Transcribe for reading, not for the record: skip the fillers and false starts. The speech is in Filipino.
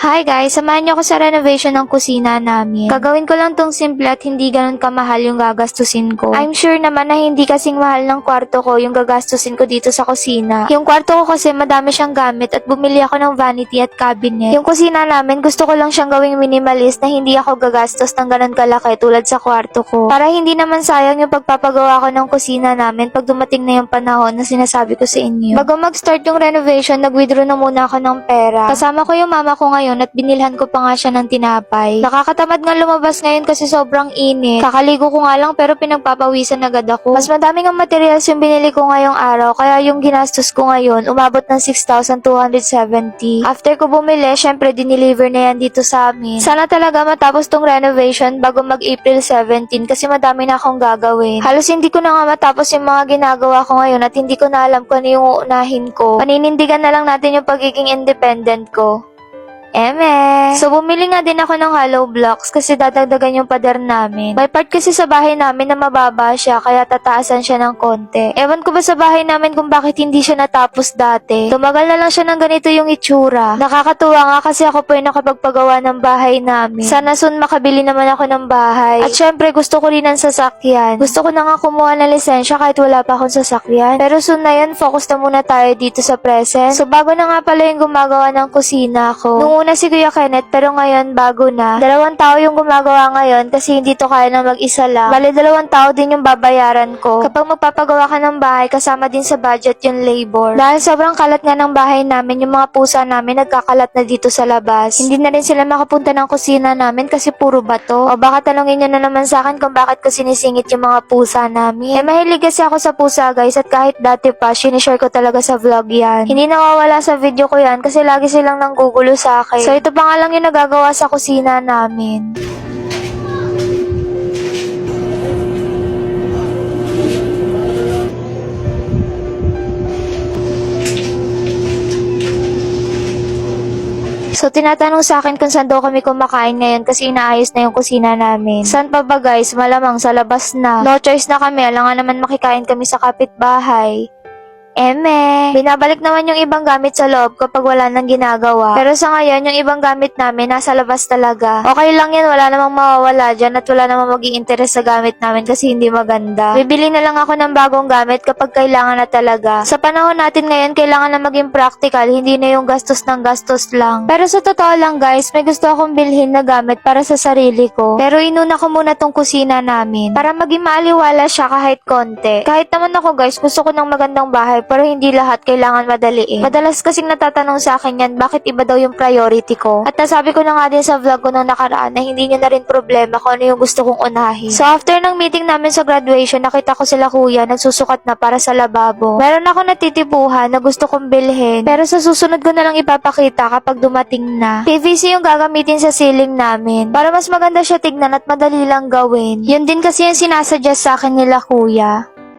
Hi guys, samahan niyo ako sa renovation ng kusina namin. Gagawin ko lang tong simple at hindi ganun kamahal yung gagastusin ko. I'm sure naman na hindi kasing mahal ng kwarto ko yung gagastusin ko dito sa kusina. Yung kwarto ko kasi madami siyang gamit at bumili ako ng vanity at cabinet. Yung kusina namin gusto ko lang siyang gawing minimalist na hindi ako gagastos ng ganun kalaki tulad sa kwarto ko. Para hindi naman sayang yung pagpapagawa ko ng kusina namin pag dumating na yung panahon na sinasabi ko sa inyo. Bago mag-start yung renovation, nag-withdraw na muna ako ng pera. Kasama ko yung mama ko ngayon at binilhan ko pa nga siya ng tinapay. Nakakatamad nga lumabas ngayon kasi sobrang init. Kakaligo ko nga lang pero pinagpapawisan agad ako. Mas madami ng materials yung binili ko ngayong araw kaya yung ginastos ko ngayon umabot ng 6,270. After ko bumili, syempre dineliver na yan dito sa amin. Sana talaga matapos tong renovation bago mag-April 17 kasi madami na akong gagawin. Halos hindi ko na nga matapos yung mga ginagawa ko ngayon at hindi ko na alam kung ano yung uunahin ko. Paninindigan na lang natin yung pagiging independent ko. So, bumili nga din ako ng hollow blocks kasi dadagdagan yung pader namin. May part kasi sa bahay namin na mababa siya kaya tataasan siya ng konti. Ewan ko ba sa bahay namin kung bakit hindi siya natapos dati. Tumagal na lang siya ng ganito yung itsura. Nakakatuwa nga kasi ako po yung nakapagpagawa ng bahay namin. Sana soon makabili naman ako ng bahay. At syempre gusto ko rin ng sasakyan. Gusto ko na nga kumuha ng lisensya kahit wala pa akong sasakyan. Pero soon na yun, focus na muna tayo dito sa present. So, bago na nga pala yung gumagawa ng kusina ko. Una si Kuya Kenneth pero ngayon bago na. 2 tao yung gumagawa ngayon kasi hindi to kaya na mag-isa lang. Bale 2 tao din yung babayaran ko. Kapag magpapagawa ka ng bahay, kasama din sa budget yung labor. Dahil sobrang kalat nga ng bahay namin, yung mga pusa namin nagkakalat na dito sa labas. Hindi na rin sila makapunta ng kusina namin kasi puro bato. O baka tanongin nyo na naman sa akin kung bakit ko sinisingit yung mga pusa namin. Mahilig kasi ako sa pusa guys at kahit dati pa, sinishare ko talaga sa vlog yan. Hindi nawawala sa video ko yan kasi lagi silang nanggugulo sa akin. So ito pa nga lang yung nagagawa sa kusina namin. So, tinatanong sa akin kung saan daw kami kumakain ngayon kasi inaayos na yung kusina namin. Saan pa ba guys? Malamang sa labas na. No choice na kami. Alangan naman makikain kami sa kapitbahay. Binabalik naman yung ibang gamit sa loob kapag wala nang ginagawa. Pero sa ngayon, yung ibang gamit namin nasa labas talaga. Okay lang yan, wala namang mawawala dyan at wala namang mag-i-interest sa gamit namin kasi hindi maganda. Bibili na lang ako ng bagong gamit kapag kailangan na talaga. Sa panahon natin ngayon, kailangan na maging practical, hindi na yung gastos ng gastos lang. Pero sa totoo lang guys, may gusto akong bilhin na gamit para sa sarili ko. Pero inuna ko muna tong kusina namin para maging maaliwala siya kahit konti. Kahit naman ako guys, gusto ko ng magandang bahay pero hindi lahat kailangan madaliin. Madalas kasing natatanong sa akin yan, bakit iba daw yung priority ko? At nasabi ko na nga din sa vlog ko nung nakaraan na hindi nyo na rin problema kung ano yung gusto kong unahin. So after ng meeting namin sa graduation, nakita ko sila kuya nagsusukat na para sa lababo. Meron ako natitipuhan na gusto kong bilhin, pero sa susunod ko na lang ipapakita kapag dumating na. PVC yung gagamitin sa ceiling namin para mas maganda siya tignan at madali lang gawin. Yun din kasi yung sinasuggest sa akin nila kuya.